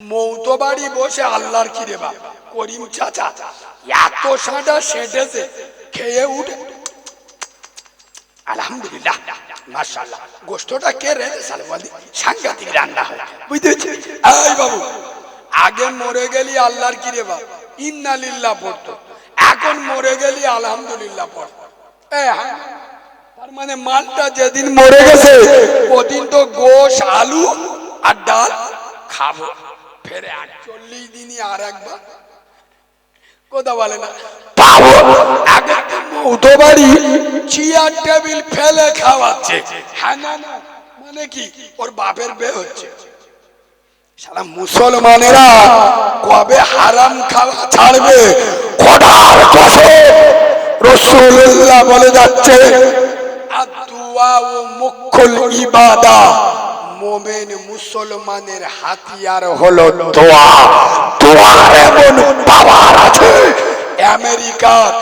মৌতবাড়ি বসে আল্লাহর কি রে বাপ করিম চাচা এত সাঁটা সেঁটেছে, খেয়ে উঠে আলহামদুলিল্লাহ মাশাআল্লাহ গোশতটা কে রেঁধেছে বলি, সাংঘাতিক রান্না হয় বুঝতে পেরেছি। এই বাবু আগে মরে গেলি আল্লাহর কি রে বাপ ইন্না লিল্লাহ পড়তো, এখন মরে গেলি আলহামদুলিল্লাহ পড়। তার মানে মালটা যেদিন মরে গেছে ওদিন তো গোশ আলু আর ডাল খাবো, ফেরে ৪৮ দিনই আর একবার কথা বলে না পাবো। আগে তো বাড়ি চেয়ার টেবিল ফেলে খাওয়াচ্ছে, হ্যাঁ না না মানে কি ওর বাপের বে হচ্ছে। সারা মুসলমানেরা কবে হারাম খাওয়া ছাড়বে? খোদার কসম রাসূলুল্লাহ বলে যাচ্ছে আদুয়া ও মুখুল ইবাদা, মুমিন মুসলমানের হাতিয়ার হলো দোয়া। দোয়ার এমন পাওয়ার আছে আমেরিকার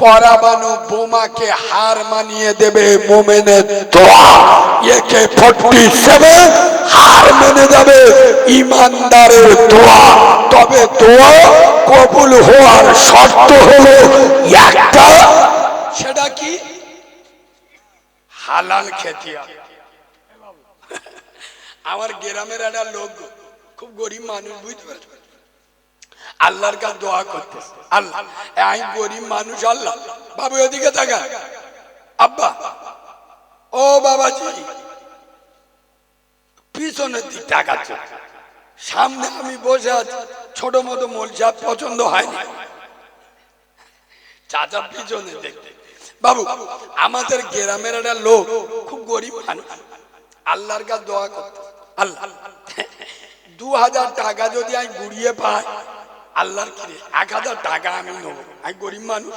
পরমাণু বোমাকে হার মানিয়ে দেবে মুমিনের দোয়া। একে 47 হার মেনে যাবে ইমানদারের দোয়া। তবে দোয়া কবুল হওয়ার শর্ত হলো একটা, সেটা কি হালাল খেতে হবে। আমার গ্রামের একটা লোক খুব গরিব মানুষ বুঝতে পারছো, আল্লাহর কাছে দোয়া করতে, আল্লাহ আমি গরিব মানুষ, আল্লাহ বাবু ওদিকে থাকা আব্বা ও বাবাজি পিছনের দিক তাকাচ্ছে, সামনে আমি বসে আছি, ছোট মতো মোলসা পছন্দ হয়নি, চাচা পিছনে দেখতে। বাবু আমাদের গ্রামের একটা লোক খুব গরিব মানুষ, আল্লাহর কাছে দোয়া করতে, আল্লাহ 2000 টাকা যদি আমি গুড়িয়ে পাই, আল্লাহর কি 1000 টাকা আমি নেবো, আমি গরিব মানুষ,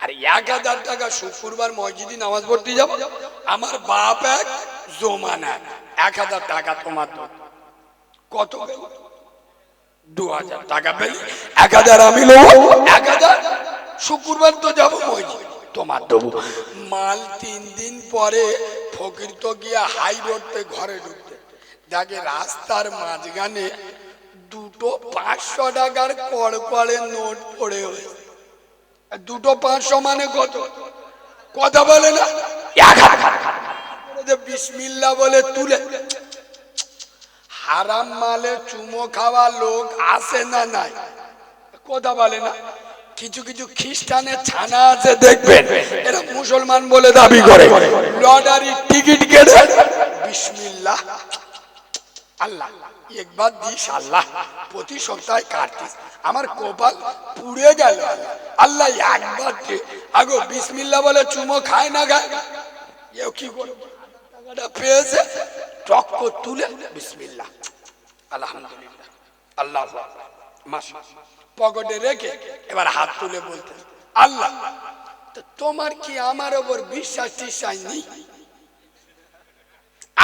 আর 1000 টাকা শুক্রবার মসজিদে নামাজ পড়তে যাব, আমার বাপ এক জমা নেয় 1000 টাকা তোমার কত 2000 টাকা পেলে 1000 আমি নেবো, 1000 শুক্রবার তো যাবো মসজিদ তোমার দেবো। মাল 3 দিন পরে ফকির তো গিয়া হাই রোডতে ঘরে ঢুকতে দেখে রাস্তার মাঝখানে দুটো 500 টাকার কড়কড়ে নোট পড়ে হয়েছে। দুটো 500 মানে কত? কথা বলে না, বিসমিল্লাহ বলে তুলে। হারাম মালে চুমো খাওয়া লোক আছে না নাই? কথা বলে না। কিছু কিছু খ্রিস্টানের ছানা আছে দেখবেন, এরা মুসলমান বলে দাবি করে, লটারির টিকিট কেটে বিসমিল্লাহ আল্লাহ একবার দিস, আল্লাহ প্রতি সপ্তাহে কাটতিস, আমার কপাল পুড়ে গেল, আল্লাহ একবার আগো বিসমিল্লাহ বলে চুমো খায় না গায়, এও কি করে টাকাটা পেয়েছে, টক তুলে বিসমিল্লাহ আলহামদুলিল্লাহ আল্লাহ মাশা পকেটে রেখে এবার হাত তুলে বলতে, আল্লাহ তোমার কি আমার ওপর বিশ্বাস টিশ্বাস নেই?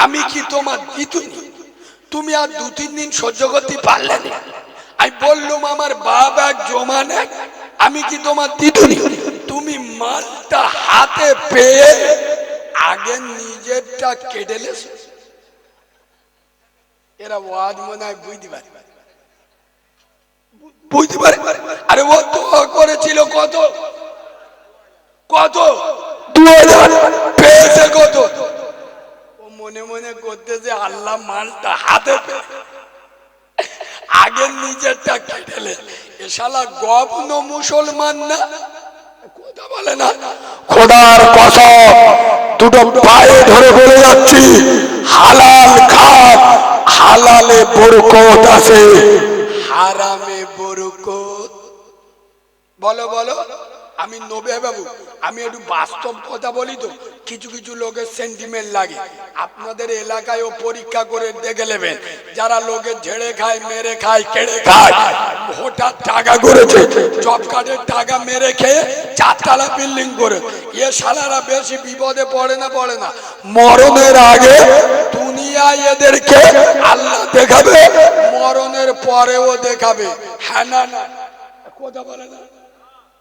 আমি কি তোমার দিতুনি? তুমি আর 2-3 দিন সহ্য করতে পারলে না? আমি বললাম আমার বাপ এক জমা নেয়, আমি কি তোমার দিতুনি? তুমি মালটা হাতে পেয়ে আগে নিজেরটা কেটে লেছো। এরা ওয়াজ মনে হয় বুঝতে পারে, বুঝতে পারে। আরে ও তো করেছিল কত কত 2000 পেয়েছে কত? ও মনে মনে করতেছে আল্লাহ মালটা হাতে আগে নিজেরটা কেটেলে, এ শালা গবন মুসলমান না, কথা বলে না। খোদার কসম দুটো পায়ে ধরে বলে যাচ্ছি, হালাল খান, হালালে বরকত আছে, হারামে বরকত। বলো বলো, আমি নবে বাবু, আমি একটু বাস্তব কথা বলি তো, কিছু কিছু লোকের সেন্টিমেন্ট লাগে। আপনাদের এলাকায় ও পরীক্ষা করে দেখে নেবেন, যারা লোকের ঝেড়ে খায়, মেরে খায়, কেড়ে খায়, হঠাৎ টাকা করেছে, জব কার্ডের টাকা মেরে খেয়ে 4 তলা বিল্ডিং করে, এ শালারা বেশি বিপদে পড়ে না পড়ে না? মরণের আগে দুনিয়ায় এদেরকে আল্লাহ দেখাবে, মরণের পরেও দেখাবে, হ্যাঁ না না কথা বলে না।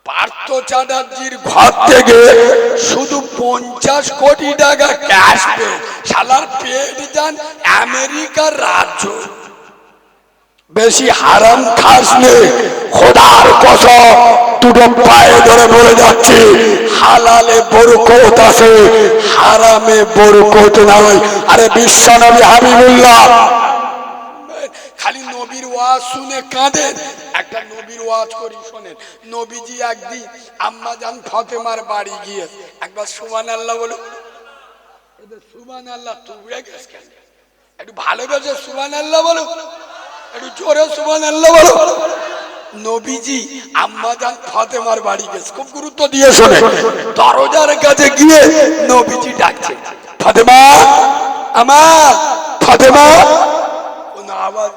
পার্থ চ্যাটার্জির ঘর থেকে শুধু 50 কোটি টাকা ক্যাশ পেয়ে শালার পেট যান আমেরিকার রাজ্য, বেশি হারাম খাস নে, খোদার কসম দুটো পায়ে ধরে বলে যাচ্ছি, হালালে বরকত আছে, হারামে বরকত নাই। আরে বিশ্ব নবী হাবিবুল্লাহ খালি নবীর ওয়াজ শুনে কাঁদেন। একটা নবীর ওয়াজ করি শোনেন। নবীজি একদিন আম্মা জান ফাতেমার বাড়ি গিয়ে একবার সুবহানাল্লাহ বলো। সুবহানাল্লাহ তুই গেছ কেন? একটু ভালোবেসে সুবহানাল্লাহ বলো, একটু জোরে সুবহানাল্লাহ বলো। নবীজি আম্মা জান ফাতেমার বাড়ি গেছে, খুব গুরুত্ব দিয়ে শোনে। দরজার কাছে গিয়ে নবীজি ডাকছে, ফাতেমা আমার ফাতেমা। কোন আওয়াজ,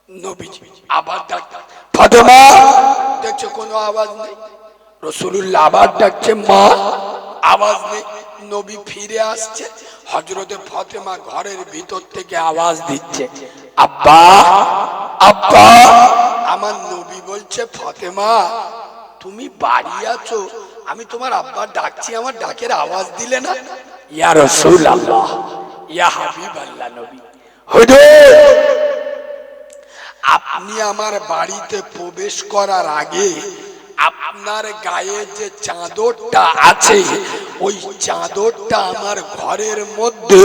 নবীজি আবার ডাকছে ফাতেমা, দেখছে কোনো আওয়াজ নেই। রাসূলুল্লাহ আবার ডাকছে মা, আওয়াজ নেই। নবী ফিরে আসছে, হযরতে ফাতেমা ঘরের ভিতর থেকে আওয়াজ দিচ্ছে, আব্বা আব্বা। আমার নবী বলছে ফাতেমা তুমি বাড়ি আছো, আমি তোমার আব্বা ডাকছি, আমার ডাকের আওয়াজ দিলে না। ইয়া রাসূলুল্লাহ ইয়া হাবিবাল্লাহ নবী, হুজুর আপনি আমার বাড়িতে প্রবেশ করার আগে আপনার গায়ে যে চাদরটা আছে ওই চাদরটা আমার ঘরের মধ্যে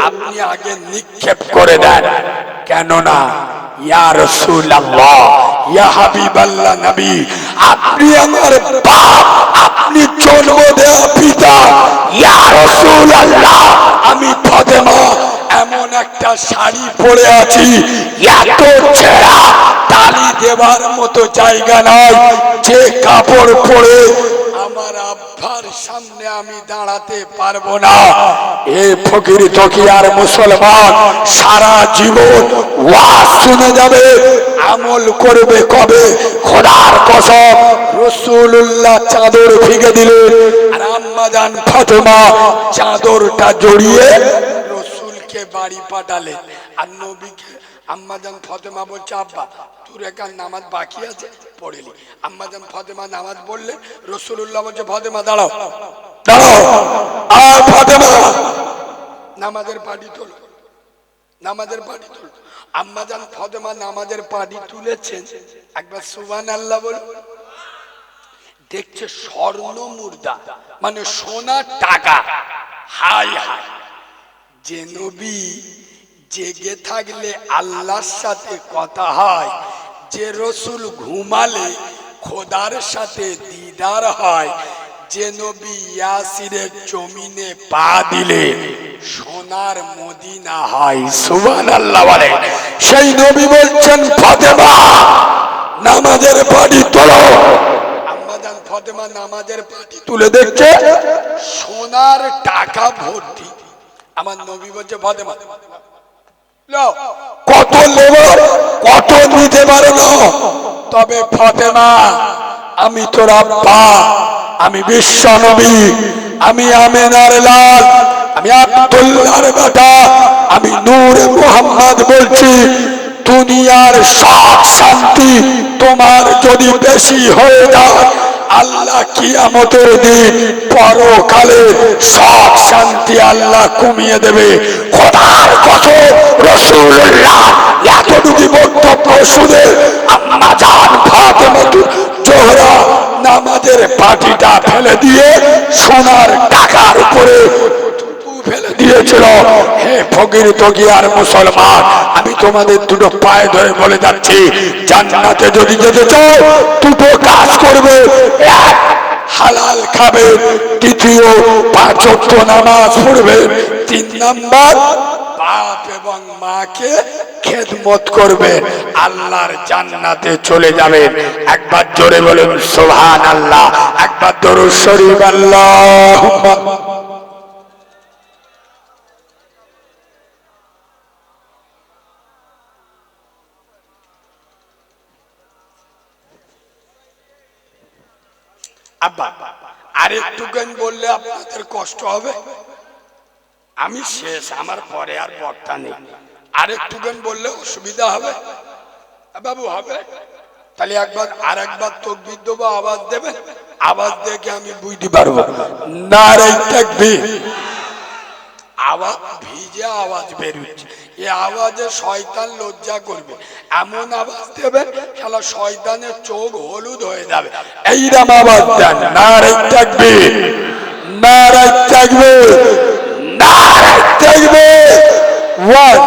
আপনি আগে নিক্ষেপ করে দেন। কেননা ইয়া রাসূলুল্লাহ ইয়া হাবিবাল্লাহ নবী, আপনি আমার বাপ, আপনি জন্ম দেওয়া পিতা। ইয়া রাসূলুল্লাহ আমি ফাতেমা এমন একটা শাড়ি পরে আছি, এত ছেঁড়া তালি দেবার মতো জায়গা নাই, যে কাপড় পরে আমার আব্বার সামনে আমি দাঁড়াতে পারবো না। এ ফকির তকিয়ার মুসলমান সারা জীবন ওয়াজ শুনে যাবে, আমল করবে কবে? খোদার কসম রাসূলুল্লাহ চাদর ফিকে দিলেন, আর আম্মা জান ফাতেমা চাদরটা জড়িয়ে রসুলকে বাড়ি পাঠালেন। আর নবীকে আম্মা জান ফাতেমা বলছে আব্বা তোর একার নামাজ বাকি আছে পড়েলি। আম্মা জান ফাতেমা নামাজ পড়লেন, রাসূলুল্লাহ বলছে ফাতেমা দাঁড়াও দাঁড়াও, আর ফাতেমা নামাজের পাটি তোল, নামাজের পাটি তোল। আম্মা জান ফাতেমা নামাজের পাটি তুলেছেন, একবার সুবহানাল্লাহ বলুন। দেখছে স্বর্ণ মুদ্রা মানে সোনার টাকা। হাই হাই, যে নবী জেগে থাকলে আল্লাহর সাথে কথা হয়, যে রসুল ঘুমালে খোদার সাথে দিদার হয়, যে নবী ইয়াসিরের জমিনে পা দিলে সোনার মদিনা হয়, সুবহানাল্লাহ বলে। সেই নবী বলছেন ফাতেমা নামাজের পাটি তোলো। আম্মা জান ফাতেমা নামাজের পাটি তুলে দেখছে সোনার টাকা ভর্তি। আমার নবী বলছে ফাতেমা কত নেব, কত নিতে পারো না, তবে ফাতেমা আমি তোর আব্বা, আমি বিশ্ব নবী, আমি আমেনার লাল, আমি আব্দুল্লাহর বেটা, আমি নূরে মুহাম্মদ বলছি, দুনিয়ার সব শান্তি তোমার যদি বেশি হয়ে যায় আল্লাহ কিয়ামতের দিন পরকালে সব শান্তি আল্লাহ কমিয়ে দেবে। খোদার কসম রাসূলুল্লাহ এতটুকু বক্তব্য শুনে আম্মা জান ফাতেমা জোহরা নামাজের পাটিটা ফেলে দিয়ে সোনার টাকার উপরে ফেলে দিয়েছিল। হে ফকির তকিয়ার মুসলমান, আমি তোমাদের দুটো পায়ে ধরে বলে যাচ্ছি, জান্নাতে যদি যেতে চাও দুটো কাজ করবে। এক, হালাল খাবে, দ্বিতীয় 5 ওয়াক্ত নামাজ পড়বে, 3 নাম্বার বাপ এবং মাকে খেদমত করবে, আল্লাহর জান্নাতে চলে যাবেন। একবার জোরে বলুন সুবহানাল্লাহ, একবার দরুদ শরীফ আল্লাহুম্মা। আব্বা আরেকটুখান বললে আপনাদের কষ্ট হবে, আমি শেষ, আমার পরে আর বক্তা নেই। আরেকটুখান বললে অসুবিধা হবে বাবু? হবে? তাহলে একবার আর একবার তাকবীর দেবো, আওয়াজ দেবেন, আওয়াজ দেখে আমি বুঝতে পারবো। নারে তাকবীর, আওয়াজ ভিজে আওয়াজ বেরোচ্ছে, এ আওয়াজে শয়তান লজ্জা করবে, এমন আওয়াজ দেবে শালা শয়তানের চোখ হলুদ হয়ে যাবে। এইরকম আওয়াজ দেন, নারে তাকবীর, নারে তাকবীর, নারে তাকবীর। 1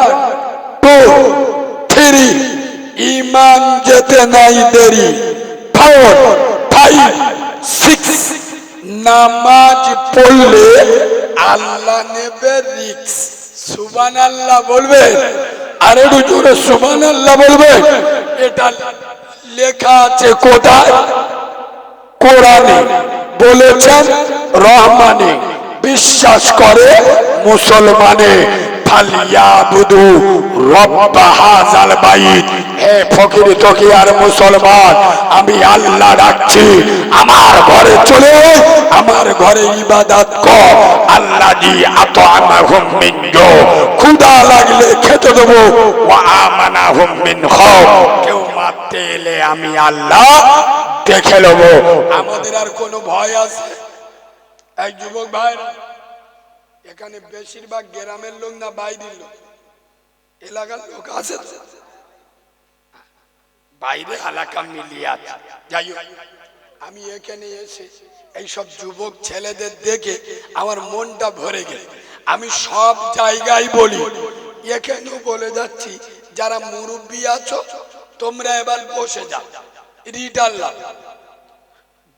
2 3, ইমান যেতে নাই দেরি। 4 5 6, নামাজ পড়লে আল্লাহ নেবে রিস্ক। সুবহানাল্লাহ বলবে, আর একটু জোরে সুবহানাল্লাহ বলবে। এটা লেখা আছে কোথায়? কোরআনে। বলেছেন রহমানে, বিশ্বাস করে মুসলমানে। ফালিয়াবুদু রব্ব হাযাল বাইত। হে ফকির তকিয়ার মুসলমান, আমি আল্লাহ ডাকছি, আমার ঘরে চলে, আমার ঘরে ইবাদত কর। আল্লাযী আত'আমাহুম মিন জু, ক্ষুধা লাগলে খেতে দেবো। ওয়া আমানাহুম মিন খাউফ, কেউ মারতে এলে আমি আল্লাহ দেখে নেব। আমাদের আর কোনো ভয় আছে? এক যুবক ভাইরা, এখানে বেশিরভাগ গ্রামের লোক না বাইরের লোক? এলাকার লোক আছে, বাইরে এলাকা মিলিয়ে আছে। যাই হোক, আমি এখানে এসে এইসব যুবক ছেলেদের দেখে আমার মনটা ভরে গেল। আমি সব জায়গায় বলি, এখানেও বলে যাচ্ছি, যারা মুরব্বী আছো তোমরা এবার বসে যাও। রিটার্ন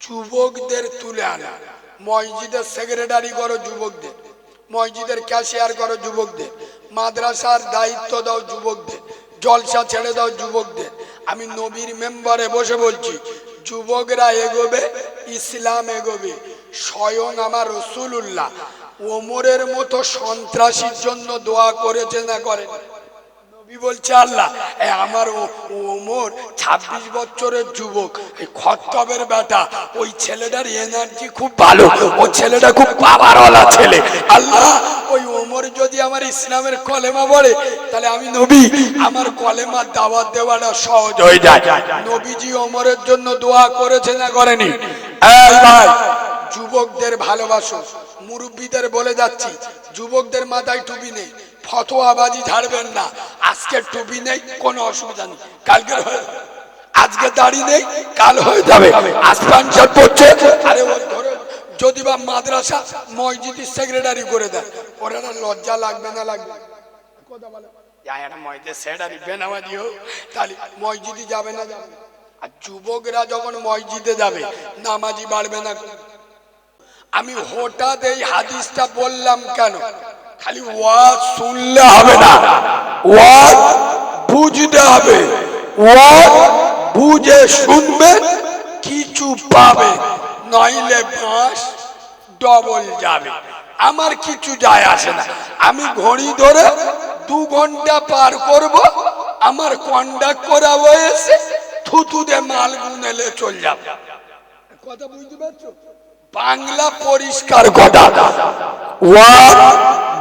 যুবকদের তুলে আনা, মসজিদের সেক্রেটারি করো যুবকদের, মসজিদের ক্যাশিয়ার করো যুবকদের, মাদ্রাসার দায়িত্ব দাও যুবকদের, জলসা ছেড়ে দাও যুবকদের। আমি নবীর মেম্বারে বসে বলছি, যুবকরা এগোবে, ইসলাম এগোবে। স্বয়ং আমার রাসূলুল্লাহ ওমরের মতো সন্ত্রাসীর জন্য দোয়া করেছে না করেন? নবী বলছে আল্লাহ, আমার ওমর 26 বছরের যুবক, এই খত্তবের বেটা, ওই ছেলেটার এনার্জি খুব ভালো, ওই ছেলেটা খুব পাওয়ারওয়ালা ছেলে। আল্লাহ, ওই ওমর যদি আমার ইসলামের কলেমা পড়ে, তাহলে আমি নবী, আমার কলেমার দাওয়াত দেওয়াটা সহজ হয়ে যায়। নবীজি ওমরের জন্য দোয়া করেছে না করেনি? এই ভাই, যুবকদের ভালোবাসো। মুরব্বীদের বলে যাচ্ছি, যুবকদের মাথায় টুপি নেই, ফতোয়াবাজি ঝাড়বেন না। আজকে টুপি নেই, কোনো অসুবিধা নেই, কালকে হয়ে যাবে। আজকে দাড়ি নেই, কাল হয়ে যাবে। আসমান সব পড়ছে, আরে ও ধরো যদি বা মাদ্রাসা মসজিদের সেক্রেটারি করে দেয়, ওরা লজ্জা লাগবে না? লাগবে। কথা বলে মসজিদের বেনামাজি হোক, তাহলে মসজিদে যাবে না? যাবে। আর যুবকরা যখন মসজিদে যাবে, নামাজি বাড়বে না? আমি হঠাৎ এই হাদিসটা বললাম কেন? খালি ওয়াজ শুনলে হবে না, ওয়াজ বুঝতে হবে। ওয়াজ বুঝে শুনবেন, কিছু পাবে, নইলে বাঁশ ডবল যাবে। আমার কিছু যায় আসে না, আমি ঘড়ি ধরে 2 ঘন্টা পার করব, আমার কন্ডাক্ট করা হয়েছে, থুতুতে মাল গুনেলে চল যাবে। কথা বুঝতে পারছো? বাংলা পরিষ্কার কথা, ওয়াজ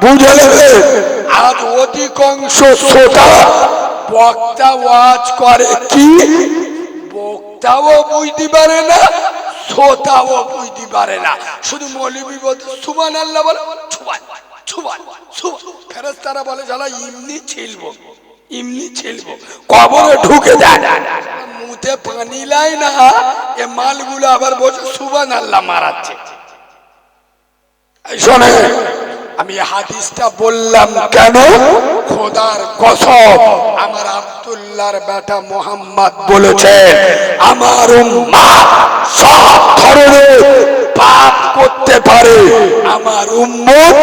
বুঝে নেবে। আজ অধিকাংশ শ্রোতা বক্তা ওয়াজ করে কি, বক্তাও বুঝতে পারে না, শ্রোতাও বুঝতে পারে না। শুধু মৌলবী বলতে সুবহানাল্লাহ বলে, ফেরেশতারা বলে শালা ইমনি ছিলবো, ইমনি ছিলবো, কবরে ঢুকে যায়, মুতে পানি লাই না, এ মালগুলো আবার বসে সুবহানাল্লাহ মারাচ্ছে। শোনে, আমি হাদিসটা বললাম কেন? খোদার কসম, আমার আব্দুল্লাহর বেটা মোহাম্মদ বলেছে, আমার উম্মত সব ধরনের পাপ করতে পারে, আমার উম্মত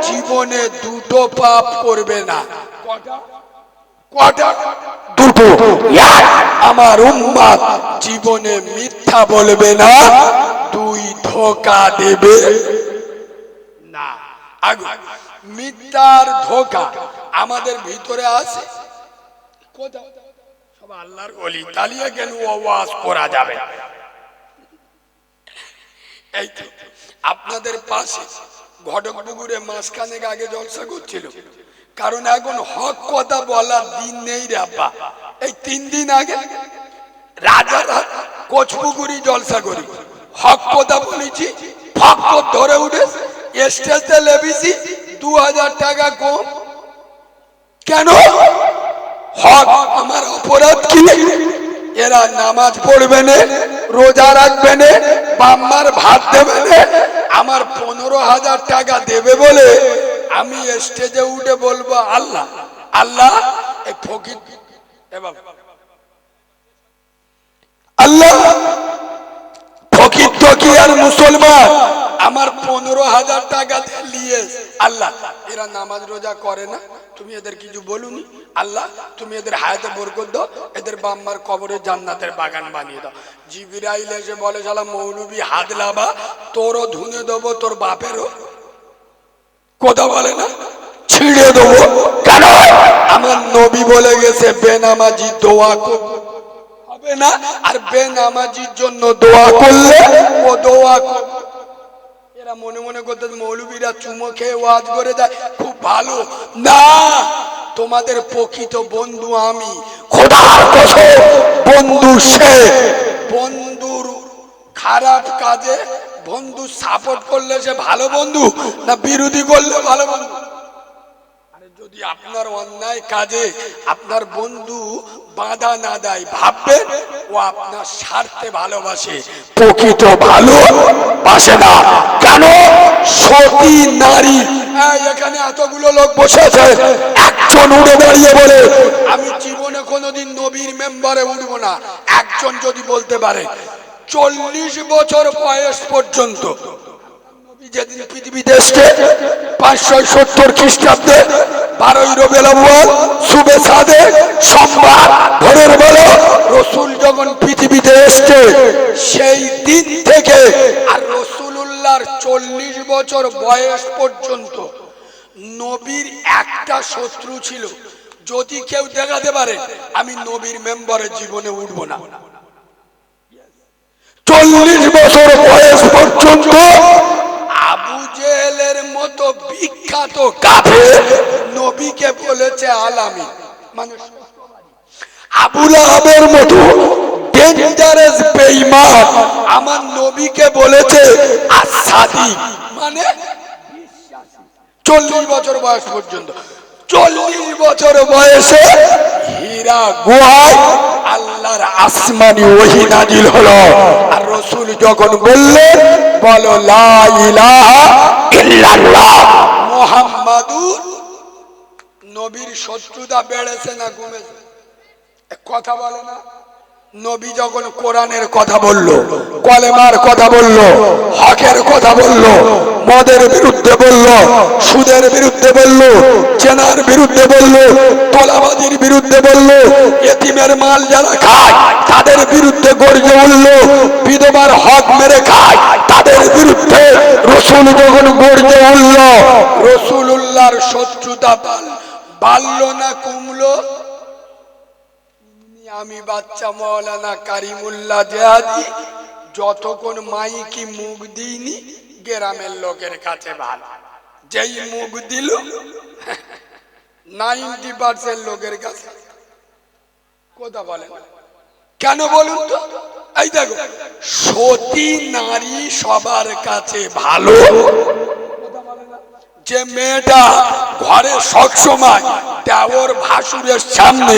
জীবনে 2টো পাপ করবে না। কটা? 2টো। আমার উম্মত জীবনে মিথ্যা বলবে না, 2 ধোঁকা দেবে না। মিথ্যার ধোঁকা আমাদের ভিতরে আছে। সব আল্লাহর ওলি, তালিয়ে কেন ওয়াজ করা যাবে? এই তো আপনাদের পাশে ঘটকপুকুরে মাসখানেক আগে জলসা করছিল, কারণ এখন হক কথা বলার দিন নেই রে আব্বা। এই 3 দিন আগে রাজারহাট কোচপুকুরি জলসা করি, হক কথা বলেছি, ফকর ধরে উঠে স্টেজে লেবিছি, 2000 টাকা কম। কেন? হক আমার অপরাধ কি? এরা নামাজ পড়বে না, রোজা রাখবে না, বাম্মার ভাত দেবে না, আমার 15,000 টাকা দেবে বলে আমি স্টেজে উঠে বলবো আল্লাহ আল্লাহ এই ফকির আল্লাহ ফকির তো কি আর মুসলমান আমার 15,000 টাকা দিয়ে আল্লাহ এরা নামাজ রোজা করে না, তুমি এদের কিছু বলুনি, আল্লাহ তুমি এদের হায়াতে বরকত দাও, এদের বাম্মার কবরে জান্নাতের বাগান বানিয়ে দাও। জিবরাইল এসে বলে শালা মৌলবি হাত লাবা, তোরও ধুনে দেবো, তোর বাপেরও, কথা বলে না, ছিঁড়ে দেবো। কেন? আমার নবী বলে গেছে বেনামাজি দোয়া হবে না, আর বেনামাজির জন্য দোয়া করলে ও দোয়া করবে। এরা মনে মনে করতে মৌলবীরা চুমো খেয়ে ওয়াজ করে দেয় খুব ভালো না, তোমাদের প্রকৃত বন্ধু আমি, খোদার কসম বন্ধু সে, বন্ধুর খারাপ কাজে বন্ধু সাপোর্ট করলে সে ভালো বন্ধু না বিরোধী করলে ভালো বন্ধু? যদি আপনার অন্যায় কাজে আপনার বন্ধু বাধা না দেয়, ভাববেন ও আপনার স্বার্থে ভালোবাসে, প্রকৃত ভালোবাসে না। কেন? সতী নারী, এখানে এতগুলো লোক বসে আছে, একজন উঠে দাঁড়িয়ে বলে আমি জীবনে কোনোদিন নবীর মেম্বারে উঠবো না, একজন যদি বলতে পারে 40 বছর বয়স পর্যন্ত, যেদিন পৃথিবীতে এসছে 570 খ্রিস্টাব্দে 12ই রবিউল আউয়াল শুবে সাদেক সোমবার ভোরের বেলা রসুল যখন পৃথিবীতে এসছে সেই দিন থেকে আর রসুলুল্লাহর 40 বছর বয়স পর্যন্ত নবীর একটা শত্রু ছিল, যদি কেউ দেখাতে পারে আমি নবীর মেম্বারে জীবনে উঠবো না। 40 বছর বয়স পর্যন্ত আবু জেহেলের মতো বিখ্যাত কাফের নবীকে বলেছে আলামী, মানে আবু লাহাবের মতো ডেঞ্জারাস বেঈমান আমার নবীকে বলেছে আসাদিক, মানে 40 বছর বয়স পর্যন্ত। 40 বছর বয়সে হীরা গুহায় আল্লাহর আসমানি ওহী নাজিল হলো, আর রাসূল যখন বললেন বলো লা ইলাহা ইল্লাল্লাহ মুহাম্মাদুর, নবীর শত্রুতা বেড়েছে না কমেছে? কথা বলে না? নবী যখন কোরআনের কথা বলল, কলেমার কথা বলল, হকের কথা বলল, মদের বিরুদ্ধে বলল, সুদের বিরুদ্ধে বলল, চেনার বিরুদ্ধে বলল, তোলাবাজির বিরুদ্ধে বলল, এতিমের মাল যারা খায় তাদের বিরুদ্ধে গর্জে উঠল, বিধবার হক মেরে খায় তাদের বিরুদ্ধে রাসূল যখন গর্জে উঠল, রাসূলুল্লাহর শত্রুতা বাড়ল না কমলো? আমি বাচ্চা মৌলানা কারিমুল্লাহ জিহাদি যতক্ষণ মাইকি মুখ দিইনি গ্রামের লোকের কাছে ভালো, যেই মুখ দিল 90% লোকের কাছে কথা বলে। কেন বলুন তো? এই দেখো, সতী নারী সবার কাছে ভালো, যে মেয়েটা ঘরে সবসময় দেওর ভাসুরের সামনে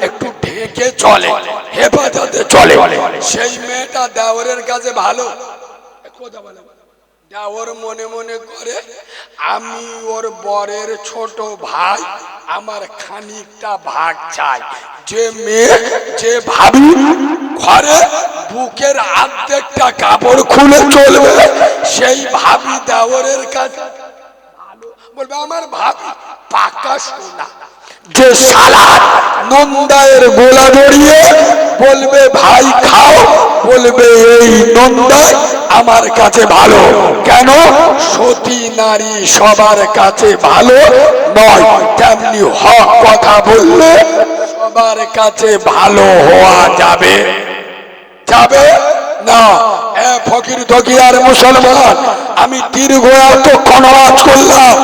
একটু ঢেকে চলে, হেফাজতে চলে, সেই মেয়েটা দেওরের কাছে ভালো। দেওর মনে মনে করে আমি ওর বরের ছোট ভাই, আমার খানিকটা ভাগ চাই। যে মেয়ে যে ভাবি ঘরে বুকের অর্ধেকটা কাপড় খুলে চলবে, সেই ভাবি দেওরের কাছে বলবে আমার ভাবি পাকা সোনা। যে সালাদ নন্দায়ের গোলা জড়িয়ে বলবে ভাই খাও, বলবে এই নন্দায় আমার কাছে ভালো। কেন? সতী নারী সবার কাছে ভালো নয়, তেমনি হক কথা বললে সবার কাছে ভালো হওয়া যাবে যাবে না। ফকির ধকিয়ার মুসলমান, আমি দীর্ঘ এতক্ষণ আওয়াজ করলাম,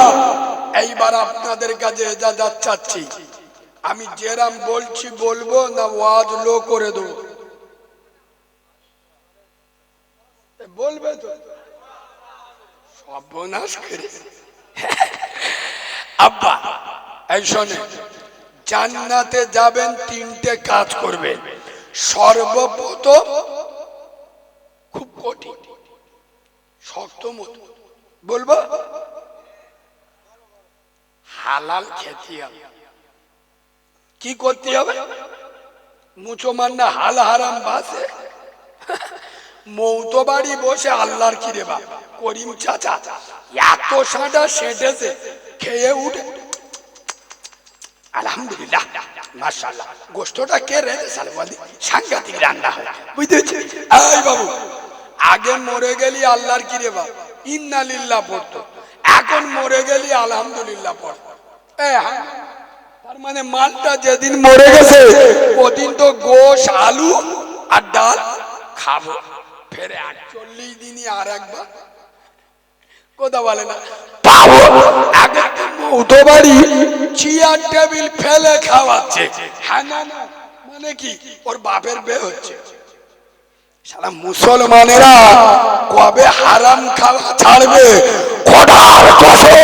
এইবার আপনাদের কাছে এজাজত চাচ্ছি, আমি যেরাম বলছি বলবো না ওয়াজ লো করে দেবো? বলবে তো? সর্বনাশ করে আব্বা। এই শোনে, জান্নাতে যাবেন তিনটে কাজ করবেন। সর্বপ্রথম, খুব কঠিন শক্ত মতো বলবো, হালাল খেতে হবে। কি করতে হবে? মুসলমান না হাল হারাম বাসে মৌতো বাড়ি বসে আল্লাহর কি রে বাবা করিম চাচা এত সাঁটা সেঁটেছে, খেয়ে উঠে আলহামদুলিল্লাহ মাশাআল্লাহ, গোশতটা কে রেঁধেছে বলি, সাংঘাতিক রান্না হয়, বুঝতে পেরেছি। এই বাবু, আগে মরে গেলি আল্লাহর কি রে বাবা ইন্না লিল্লাহ পড়তো, এখন মরে গেলি আলহামদুলিল্লাহ পড়তো। তার মানে মালটা যেদিন মরে গেছে ওদিন তো গোশ আলু আর ডাল খাবো, ফেরে 48 দিনই আর একবার কথা বলে না পাবো। আগে মৌতো বাড়ি চেয়ার টেবিল ফেলে খাওয়াচ্ছে, হ্যাঁ না না মানে কি ওর বাপের বিয়ে হচ্ছে। সারা মুসলমানেরা কবে হারাম খাওয়া ছাড়বে? খোদার কসম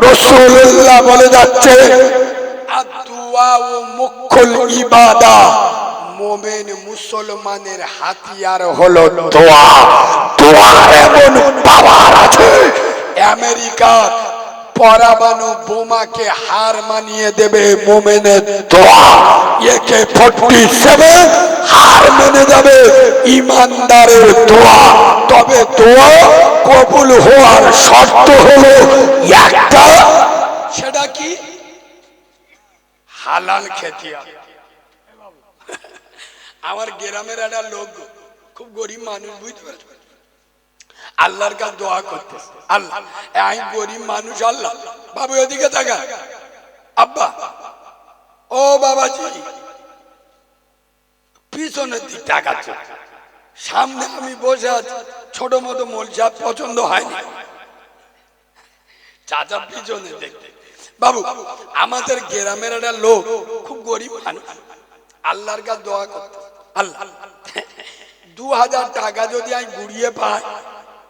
রাসূলুল্লাহ বলে যাচ্ছে, আদ-দুআ ও মুখুল ইবাদা, মুমিন মুসলমানের হাতিয়ার হলো দোয়া। দোয়ার এমন পাওয়ার আছে, আমেরিকার পরমাণু বোমাকে হার মানিয়ে দেবে মুমিনের দোয়া। AK-47 হার মেনে যাবে ইমানদারের দোয়া। তবে দোয়া কবুল হওয়ার শর্ত হলো একটা, সেটা কি? হালাল খেতে হবে। আমার গ্রামের একটা লোক খুব গরিব মানুষ, বুঝতে পারছো, আল্লাহর কাছে দোয়া করতে, আল্লাহ আমি গরিব মানুষ, আল্লাহ বাবু ওদিকে থাকা আব্বা ও বাবাজি পিছনের দিক তাকাচ্ছে, সামনে আমি বসে আছি, ছোট মতো মলসা পছন্দ হয়নি, চাচা পিছনে দেখতে। বাবু আমাদের গ্রামের একটা লোক খুব গরিব মানুষ, আল্লাহর কাছে দোয়া করতে, আল্লাহ 2000 টাকা যদি আমি গুড়িয়ে পাই,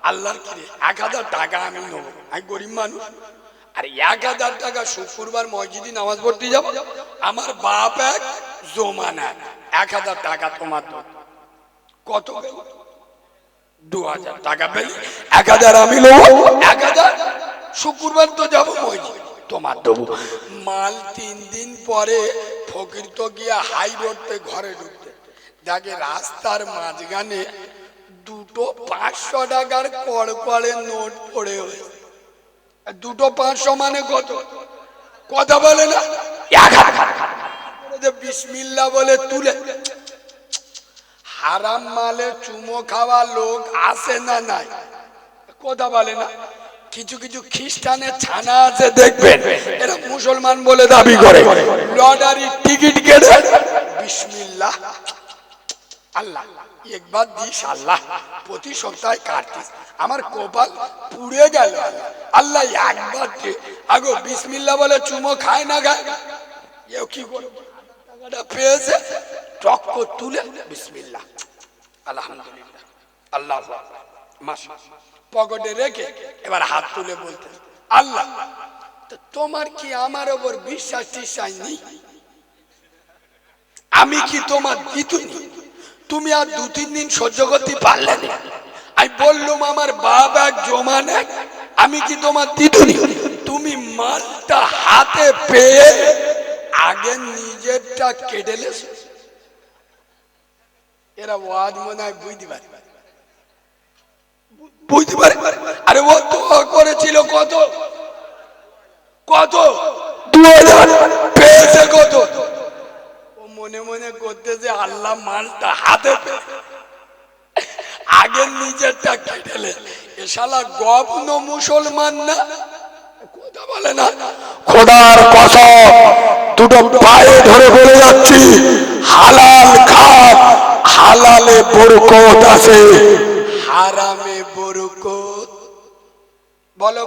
আল্লাহর কি 1000 টাকা আমি নেব, আমি গরিব মানুষ, আর 1000 টাকা শুক্রবার মসজিদে নামাজ পড়তে যাব, আমার বাপ এক জমানা 1000 টাকা তোমার দেব, কত 2000 টাকা পেলে 1000 আমি নেব, 1000 শুক্রবার তো যাব মসজিদ তোমার দেবো। মাল 3 দিন পরে ফকির তো গিয়া হাই রোডতে ঘরে ঢুকতে দেখে রাস্তার মাঝখানে দুটো 500 টাকার কড়কড়ে নোট পড়ে হয়েছে। দুটো 500 মানে কত? কথা বলে না, বিসমিল্লাহ বলে তুলে। হারাম মালে চুমো খাওয়া লোক আছে না নাই? কথা বলে না। কিছু কিছু খ্রিস্টানের ছানা আছে দেখবেন, এরা মুসলমান বলে দাবি করে, লটারি টিকিট কেটে বিসমিল্লাহ আল্লাহ একবার দিস, আল্লাহ প্রতি সপ্তাহে কাটতিস, আমার কপাল পুড়ে গেল, আল্লাহ একবার আগো বিসমিল্লাহ বলে চুমো খায় না গায়, এও কি করে টাকাটা পেয়েছে, টক তুলে বিসমিল্লাহ আলহামদুলিল্লাহ আল্লাহ মাস পকেটে রেখে এবার হাত তুলে বলতে, আল্লাহ তোমার কি আমার ওপর বিশ্বাস টিশ্বাস নেই? আমি কি তোমার দিতুনি? তুমি আর 2-3 দিন সহ্য করতে পারলে না? আমি বললাম আমার বাপ এক জমানে, আমি কি তোমার দিতুনি? তুমি মালটা হাতে পেয়ে আগে নিজেরটা কেটে লেছো। এরা ওয়াজ মনে হয় বুঝতে পারে, বুঝতে পারে। আরে ও তো করেছিল কত কত 2000 পেয়েছে কত? ও মনে মনে করতে যে আল্লাহ মালটা হাতে আগে নিজেরটা কেটেলে, এ শালা গবন মুসলমান না, কথা বলে না। খোদার কসম দুটো পায়ে ধরে বলে যাচ্ছি, হালাল খান, হালালে বরকত আছে, হারামে বরকত বলো।